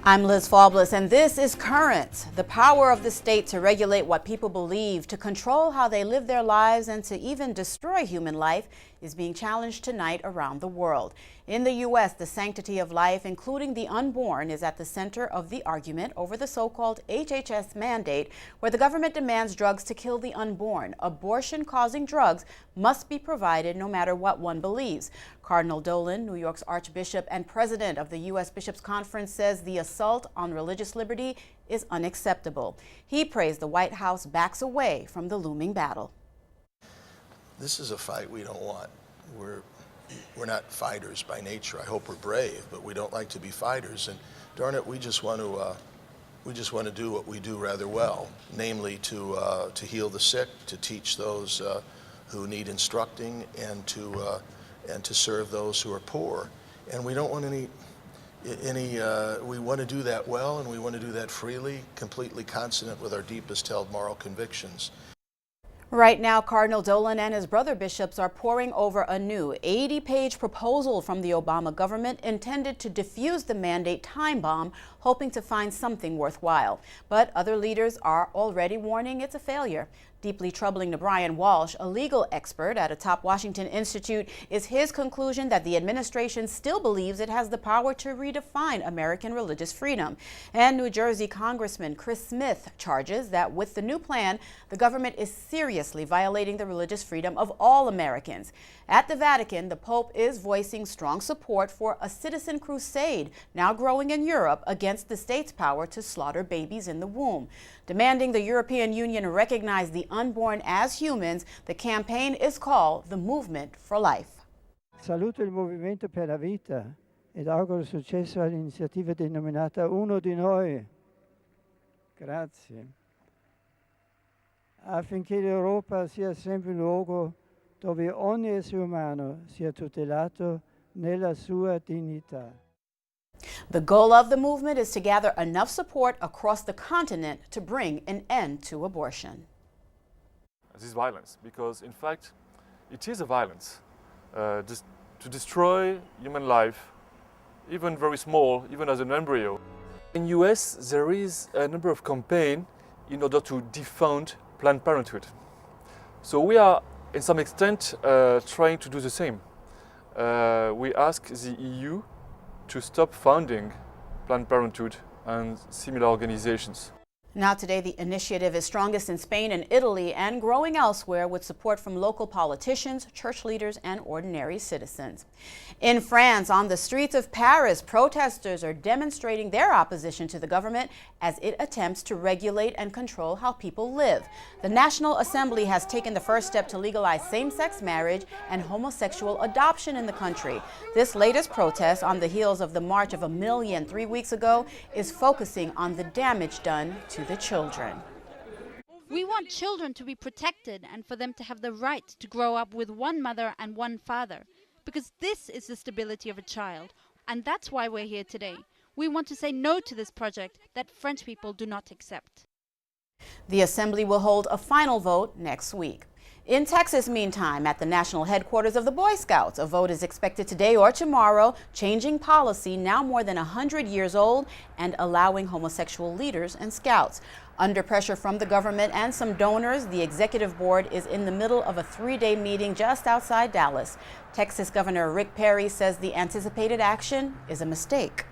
I'm Liz Faublas, and this is Current. The power of the state to regulate what people believe, to control how they live their lives, and to even destroy human life is being challenged tonight around the world. In the U.S., the sanctity of life, including the unborn, is at the center of the argument over the so-called HHS mandate, where the government demands drugs to kill the unborn. Abortion-causing drugs must be provided no matter what one believes. Cardinal Dolan, New York's Archbishop and president of the U.S. Bishops' Conference, says the assault on religious liberty is unacceptable. He prays the White House backs away from the looming battle. This is a fight we don't want. We're not fighters by nature. I hope we're brave, but we don't like to be fighters. And darn it, we just want to do what we do rather well, namely to heal the sick, to teach those who need instructing, and to serve those who are poor. And we don't want we want to do that well, and we want to do that freely, completely consonant with our deepest held moral convictions. Right now, Cardinal Dolan and his brother bishops are poring over a new 80-page proposal from the Obama government intended to defuse the mandate time bomb, hoping to find something worthwhile. But other leaders are already warning it's a failure. Deeply troubling to Brian Walsh, a legal expert at a top Washington institute, is his conclusion that the administration still believes it has the power to redefine American religious freedom. And New Jersey Congressman Chris Smith charges that with the new plan, the government is seriously violating the religious freedom of all Americans. At the Vatican, the Pope is voicing strong support for a citizen crusade now growing in Europe against the state's power to slaughter babies in the womb. Demanding the European Union recognize the unborn as humans, the campaign is called the Movement for Life. Saluto il Movimento per la Vita ed auguro successo all'iniziativa denominata Uno di Noi. Grazie. Affinché l'Europa sia sempre un luogo dove ogni essere umano sia tutelato nella sua dignità. The goal of the movement is to gather enough support across the continent to bring an end to abortion. This is violence, because in fact it is a violence to destroy human life, even very small, even as an embryo. In US there is a number of campaigns in order to defund Planned Parenthood. So we are in some extent trying to do the same. We ask the EU to stop funding Planned Parenthood and similar organizations. Now today, the initiative is strongest in Spain and Italy and growing elsewhere with support from local politicians, church leaders, and ordinary citizens. In France, on the streets of Paris, protesters are demonstrating their opposition to the government as it attempts to regulate and control how people live. The National Assembly has taken the first step to legalize same-sex marriage and homosexual adoption in the country. This latest protest, on the heels of the March of a Million 3 weeks ago, is focusing on the damage done to the children. We want children to be protected and for them to have the right to grow up with one mother and one father, because this is the stability of a child, and that's why we're here today. We want to say no to this project that French people do not accept. The Assembly will hold a final vote next week. In Texas, meantime, at the national headquarters of the Boy Scouts, a vote is expected today or tomorrow, changing policy now more than 100 years old and allowing homosexual leaders and scouts. Under pressure from the government and some donors, the executive board is in the middle of a 3-day meeting just outside Dallas. Texas Governor Rick Perry says the anticipated action is a mistake.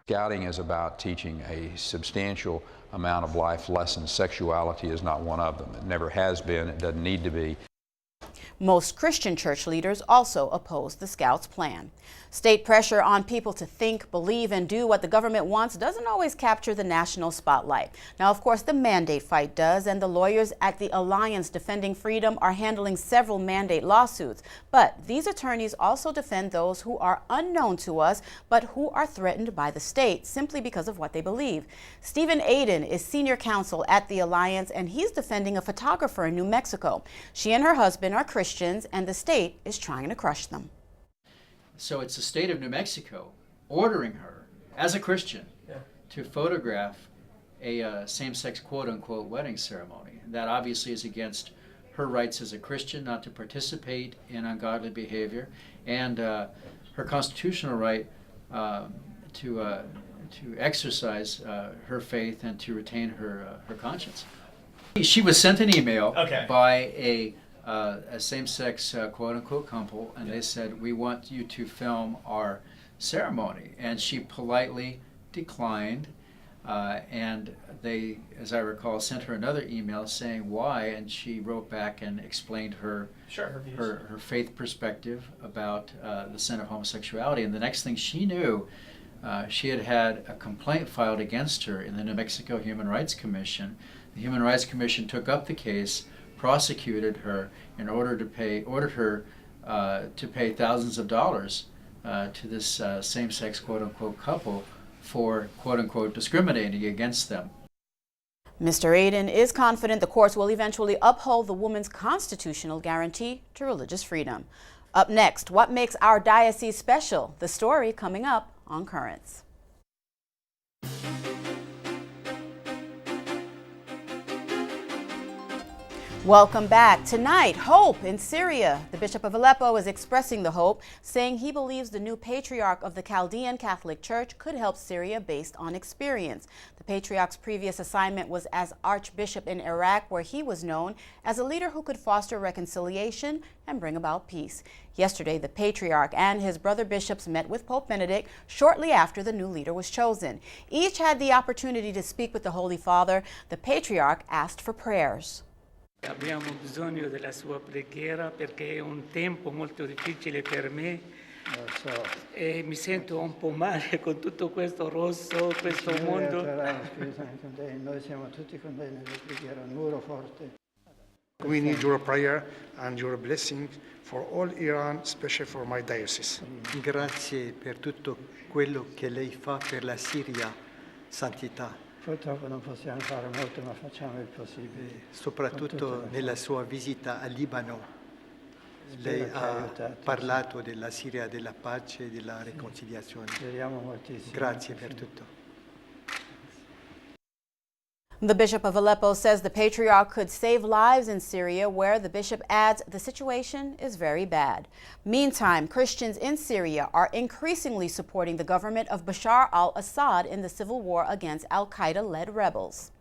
Scouting is about teaching a substantial amount of life lessons. Sexuality is not one of them. It never has been. It doesn't need to be. Most Christian church leaders also oppose the Scouts' plan. State pressure on people to think, believe, and do what the government wants doesn't always capture the national spotlight. Now, of course, the mandate fight does, and the lawyers at the Alliance Defending Freedom are handling several mandate lawsuits. But these attorneys also defend those who are unknown to us, but who are threatened by the state simply because of what they believe. Stephen Aiden is senior counsel at the Alliance, and he's defending a photographer in New Mexico. She and her husband are Christians, and the state is trying to crush them. So it's the state of New Mexico ordering her, as a Christian, to photograph a same-sex quote-unquote wedding ceremony. That obviously is against her rights as a Christian not to participate in ungodly behavior, and her constitutional right to exercise her faith and to retain her conscience. She was sent an email by a same-sex quote-unquote couple, and they said, "We want you to film our ceremony," and she politely declined. And they, as I recall, sent her another email saying why, and she wrote back and explained her faith perspective about the sin of homosexuality. And the next thing she knew, she had a complaint filed against her in the New Mexico Human Rights Commission. The Human Rights Commission took up the case, prosecuted her, and ordered her to pay thousands of dollars to this same-sex quote-unquote couple for quote-unquote discriminating against them. Mr. Aden is confident the courts will eventually uphold the woman's constitutional guarantee to religious freedom. Up next, what makes our diocese special? The story coming up on Currents. Welcome back. Tonight, hope in Syria. The Bishop of Aleppo is expressing the hope, saying he believes the new patriarch of the Chaldean Catholic Church could help Syria based on experience. The patriarch's previous assignment was as Archbishop in Iraq, where he was known as a leader who could foster reconciliation and bring about peace. Yesterday, the patriarch and his brother bishops met with Pope Benedict shortly after the new leader was chosen. Each had the opportunity to speak with the Holy Father. The patriarch asked for prayers. Abbiamo bisogno della sua preghiera perché è un tempo molto difficile per me e mi sento un po' male con tutto questo rosso, questo mondo. Noi siamo tutti con lei nella preghiera, un muro forte. We need your prayer and your blessing for all Iran, especially for my diocese. Grazie per tutto quello che lei fa per la Siria, Santità. Purtroppo non possiamo fare molto, ma facciamo il possibile. Soprattutto nella sua visita al Libano, lei ha parlato della Siria, della pace e della riconciliazione. Speriamo moltissimo. Grazie per tutto. The Bishop of Aleppo says the patriarch could save lives in Syria, where the bishop adds the situation is very bad. Meantime, Christians in Syria are increasingly supporting the government of Bashar al-Assad in the civil war against al-Qaeda-led rebels.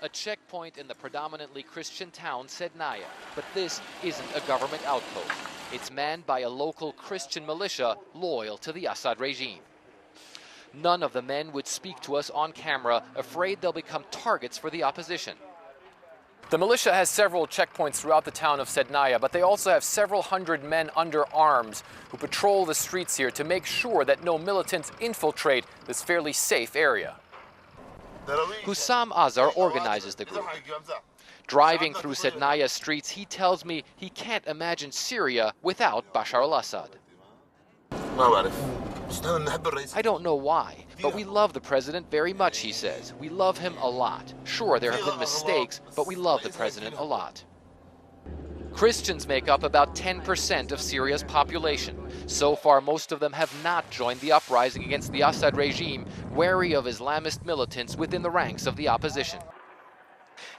A checkpoint in the predominantly Christian town Sednaya, but this isn't a government outpost. It's manned by a local Christian militia loyal to the Assad regime. None of the men would speak to us on camera, afraid they'll become targets for the opposition. The militia has several checkpoints throughout the town of Sednaya, but they also have several hundred men under arms who patrol the streets here to make sure that no militants infiltrate this fairly safe area. HOUSAM AZAR organizes the group. Driving through Sednaya's streets, he tells me he can't imagine Syria without Bashar al-Assad. I don't know why, but we love the president very much, he says. We love him a lot. Sure, there have been mistakes, but we love the president a lot. Christians make up about 10% of Syria's population. So far, most of them have not joined the uprising against the Assad regime, wary of Islamist militants within the ranks of the opposition.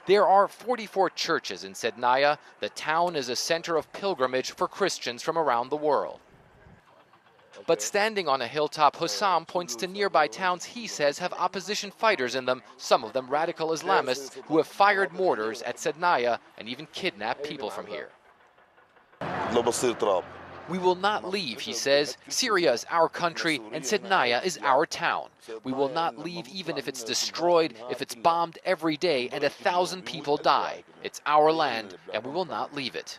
There are 44 churches in Sednaya. The town is a center of pilgrimage for Christians from around the world. But standing on a hilltop, HOUSAM points to nearby towns he says have opposition fighters in them, some of them radical Islamists who have fired mortars at Sednaya and even kidnapped people from here. We will not leave, he says. Syria is our country and Sednaya is our town. We will not leave even if it's destroyed, if it's bombed every day and 1,000 people die. It's our land and we will not leave it.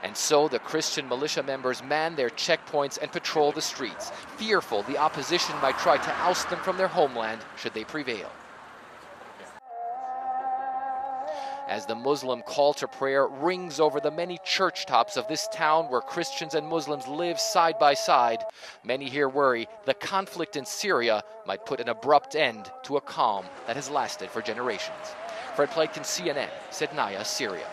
And so the Christian militia members man their checkpoints and patrol the streets, fearful the opposition might try to oust them from their homeland should they prevail. As the Muslim call to prayer rings over the many church tops of this town where Christians and Muslims live side by side, many here worry the conflict in Syria might put an abrupt end to a calm that has lasted for generations. Fred Pleitkin, CNN, Sednaya, Syria.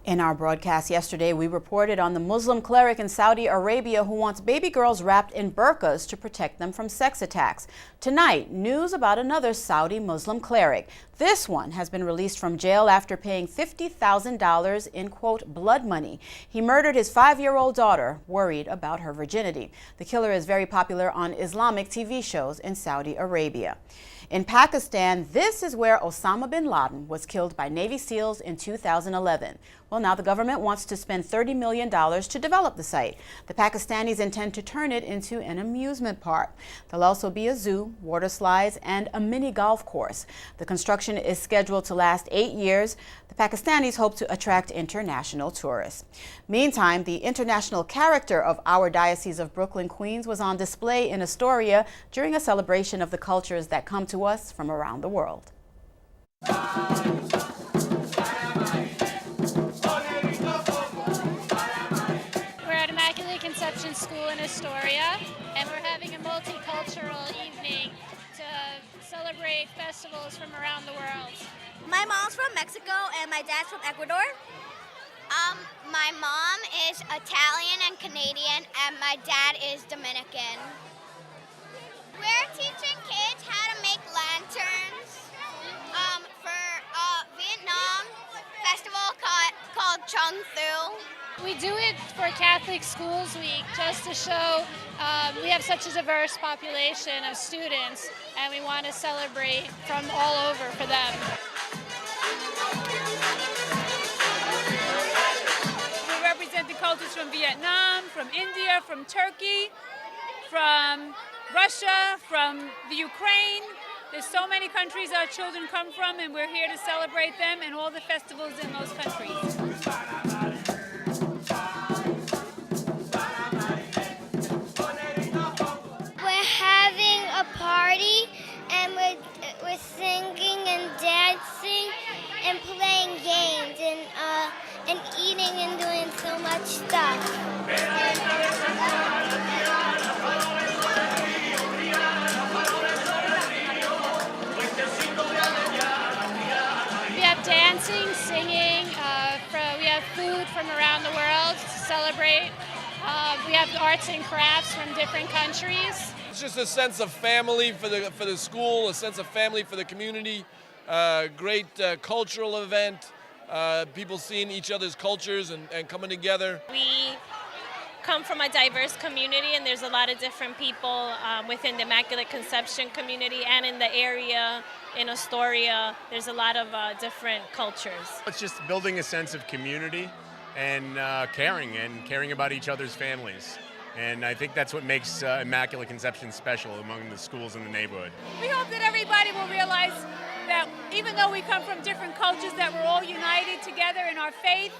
In our broadcast yesterday, we reported on the Muslim cleric in Saudi Arabia who wants baby girls wrapped in burqas to protect them from sex attacks. Tonight, news about another Saudi Muslim cleric. This one has been released from jail after paying $50,000 in, quote, blood money. He murdered his 5-year-old daughter, worried about her virginity. The killer is very popular on Islamic TV shows in Saudi Arabia. In Pakistan, this is where Osama bin Laden was killed by Navy SEALs in 2011. Well, now the government wants to spend $30 million to develop the site. The Pakistanis intend to turn it into an amusement park. There'll also be a zoo, water slides, and a mini golf course. The construction is scheduled to last 8 years. The Pakistanis hope to attract international tourists. Meantime, the international character of our Diocese of Brooklyn, Queens was on display in Astoria during a celebration of the cultures that come to us from around the world. We're at Immaculate Conception School in Astoria, and we're having a multicultural evening to celebrate festivals from around the world. My mom's from Mexico and my dad's from Ecuador. My mom is Italian and Canadian, and my dad is Dominican. We're teaching kids how to make lanterns for a Vietnam festival called Chung Thu. We do it for Catholic Schools Week just to show we have such a diverse population of students, and we want to celebrate from all over for them. We represent the cultures from Vietnam, from India, from Turkey, from Russia, from the Ukraine. There's so many countries our children come from, and we're here to celebrate them and all the festivals in those countries. We're having a party, and we're singing and dancing and playing games and eating and doing so much stuff. Dancing, singing, we have food from around the world to celebrate. We have arts and crafts from different countries. It's just a sense of family for the school, a sense of family for the community, great cultural event, people seeing each other's cultures and coming together. We come from a diverse community, and there's a lot of different people within the Immaculate Conception community and in the area in Astoria. There's a lot of different cultures. It's just building a sense of community and caring about each other's families. And I think that's what makes Immaculate Conception special among the schools in the neighborhood. We hope that everybody will realize that even though we come from different cultures, that we're all united together in our faith,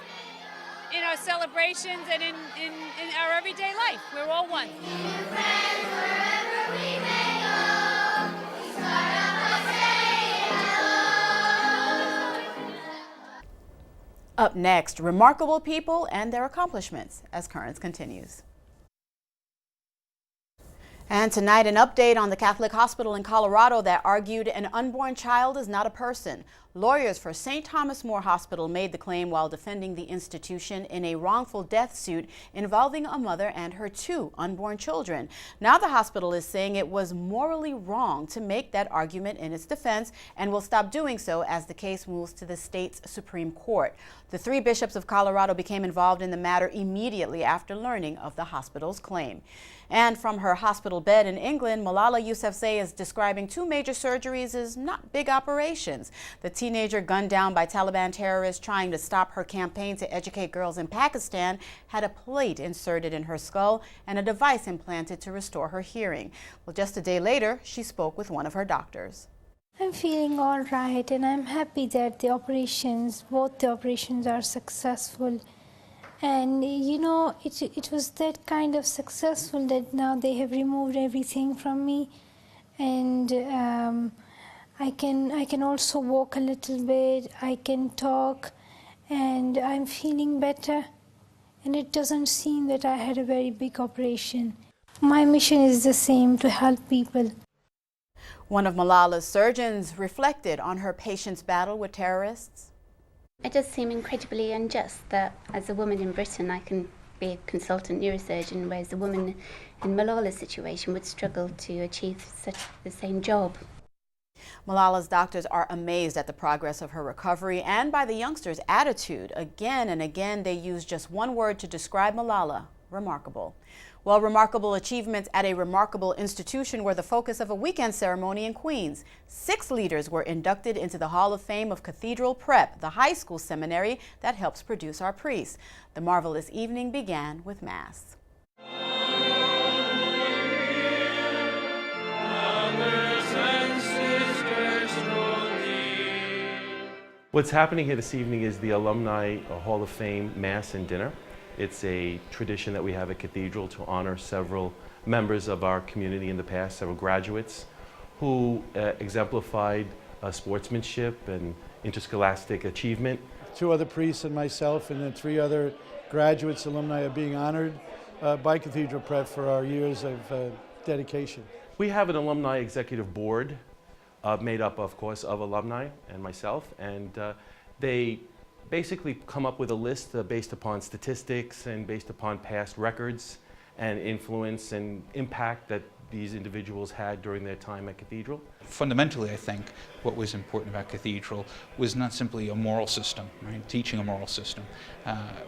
in our celebrations, and in our everyday life. We're all one. Up next, remarkable people and their accomplishments as Currents continues. And tonight, an update on the Catholic hospital in Colorado that argued an unborn child is not a person. Lawyers for St. Thomas More Hospital made the claim while defending the institution in a wrongful death suit involving a mother and her 2 unborn children. Now the hospital is saying it was morally wrong to make that argument in its defense and will stop doing so as the case moves to the state's Supreme Court. The 3 bishops of Colorado became involved in the matter immediately after learning of the hospital's claim. And from her hospital bed in England, Malala Yousafzai is describing 2 major surgeries as not big operations. The teenager gunned down by Taliban terrorists trying to stop her campaign to educate girls in Pakistan had a plate inserted in her skull and a device implanted to restore her hearing. Well, just a day later, she spoke with one of her doctors. I'm feeling all right, and I'm happy that both the operations are successful. And you know, it was that kind of successful that now they have removed everything from me, and I can also walk a little bit. I can talk, and I'm feeling better. And it doesn't seem that I had a very big operation. My mission is the same, to help people. One of Malala's surgeons reflected on her patient's battle with terrorists. It does seem incredibly unjust that as a woman in Britain I can be a consultant neurosurgeon, whereas a woman in Malala's situation would struggle to achieve the same job. Malala's doctors are amazed at the progress of her recovery and by the youngsters' attitude. Again and again, they use just one word to describe Malala: remarkable. Well, remarkable achievements at a remarkable institution were the focus of a weekend ceremony in Queens. 6 leaders were inducted into the Hall of Fame of Cathedral Prep, the high school seminary that helps produce our priests. The marvelous evening began with Mass. What's happening here this evening is the Alumni Hall of Fame Mass and Dinner. It's a tradition that we have at Cathedral to honor several members of our community in the past, several graduates who exemplified sportsmanship and interscholastic achievement. 2 other priests and myself and then 3 other graduates, alumni, are being honored by Cathedral Prep for our years of dedication. We have an alumni executive board made up, of course, of alumni and myself, and they basically come up with a list based upon statistics and based upon past records and influence and impact that these individuals had during their time at Cathedral. Fundamentally, I think what was important about Cathedral was not simply a moral system, right? Teaching a moral system.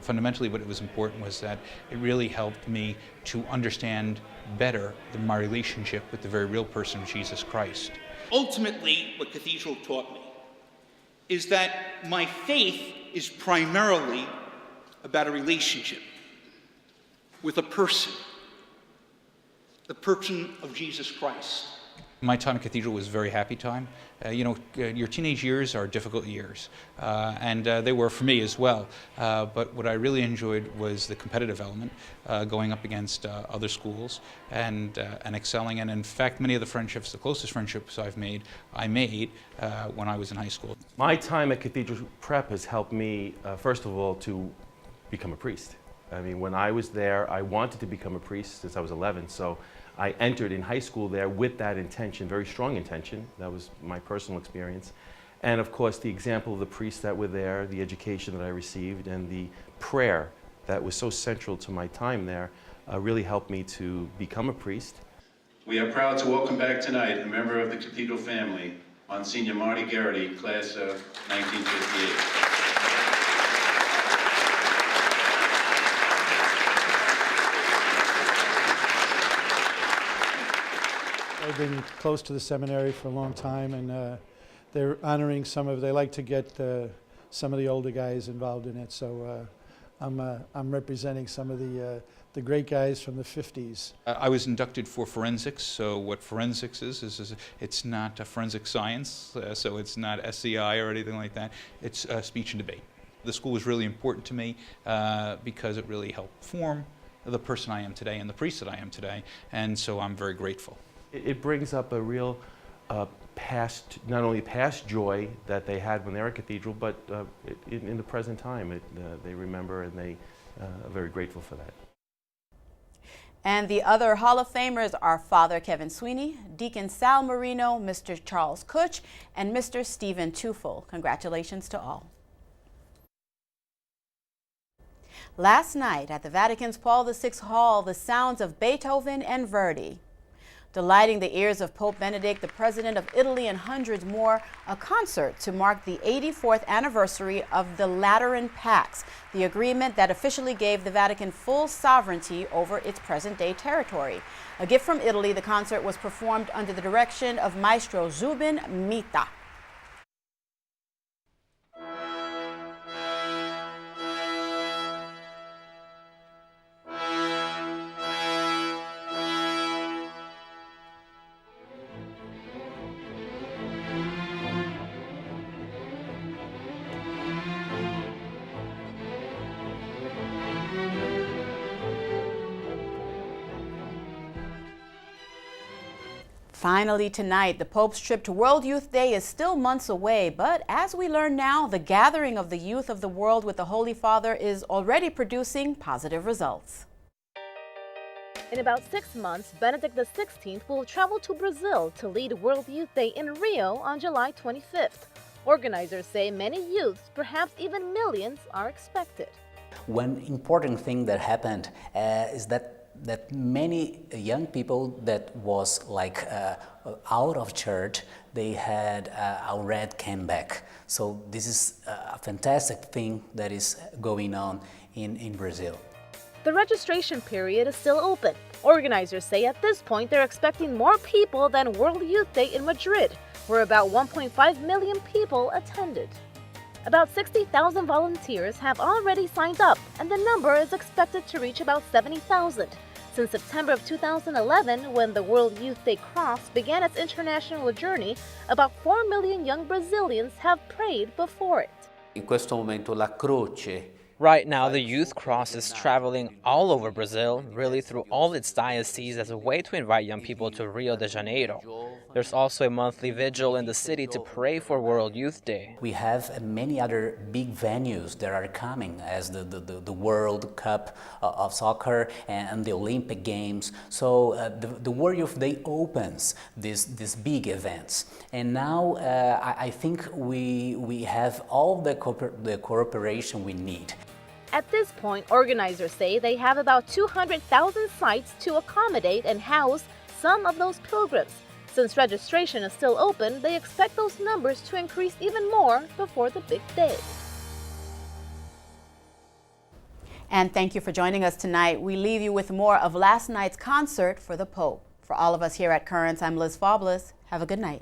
Fundamentally, what was important was that it really helped me to understand better my relationship with the very real person of Jesus Christ. Ultimately, what Cathedral taught me is that my faith is primarily about a relationship with a person, the person of Jesus Christ. My time at Cathedral was a very happy time. Your teenage years are difficult years, and they were for me as well. But what I really enjoyed was the competitive element, going up against other schools and excelling. And in fact, many of the friendships, the closest friendships I made when I was in high school. My time at Cathedral Prep has helped me, first of all, to become a priest. I mean, when I was there, I wanted to become a priest since I was 11, so I entered in high school there with that intention, very strong intention. That was my personal experience. And of course, the example of the priests that were there, the education that I received, and the prayer that was so central to my time there really helped me to become a priest. We are proud to welcome back tonight a member of the Cathedral family, Monsignor Marty Geraghty, class of 1958. I've been close to the seminary for a long time, and they're honoring they like to get some of the older guys involved in it. So I'm representing some of the great guys from the 50s. I was inducted for forensics. So what forensics is it's not a forensic science, so it's not SCI or anything like that. It's speech and debate. The school was really important to me because it really helped form the person I am today and the priest that I am today, and so I'm very grateful. It brings up a real not only past joy that they had when they were at Cathedral, but in the present time, they remember and they are very grateful for that. And the other Hall of Famers are Father Kevin Sweeney, Deacon Sal Marino, Mr. Charles Kutch, and Mr. Stephen Tufel. Congratulations to all. Last night at the Vatican's Paul VI Hall, the sounds of Beethoven and Verdi. Delighting the ears of Pope Benedict, the President of Italy, and hundreds more, a concert to mark the 84th anniversary of the Lateran Pax, the agreement that officially gave the Vatican full sovereignty over its present-day territory. A gift from Italy, the concert was performed under the direction of Maestro Zubin Mita. Finally tonight, the Pope's trip to World Youth Day is still months away, but as we learn now, the gathering of the youth of the world with the Holy Father is already producing positive results. In about 6 months, Benedict XVI will travel to Brazil to lead World Youth Day in Rio on July 25th. Organizers say many youths, perhaps even millions, are expected. One important thing that happened is that many young people that was like out of church, they had already came back. So this is a fantastic thing that is going on in Brazil. The registration period is still open. Organizers say at this point they're expecting more people than World Youth Day in Madrid, where about 1.5 million people attended. About 60,000 volunteers have already signed up, and the number is expected to reach about 70,000. Since September of 2011, when the World Youth Day Cross began its international journey, about 4 million young Brazilians have prayed before it. In questo momento la croce. Right now, the Youth Cross is traveling all over Brazil, really through all its dioceses, as a way to invite young people to Rio de Janeiro. There's also a monthly vigil in the city to pray for World Youth Day. We have many other big venues that are coming, as the World Cup of soccer and the Olympic Games. So the World Youth Day opens these big events. And now I think we have all the cooperation we need. At this point, organizers say they have about 200,000 sites to accommodate and house some of those pilgrims. Since registration is still open, they expect those numbers to increase even more before the big day. And thank you for joining us tonight. We leave you with more of last night's concert for the Pope. For all of us here at Currents, I'm Liz Faublas. Have a good night.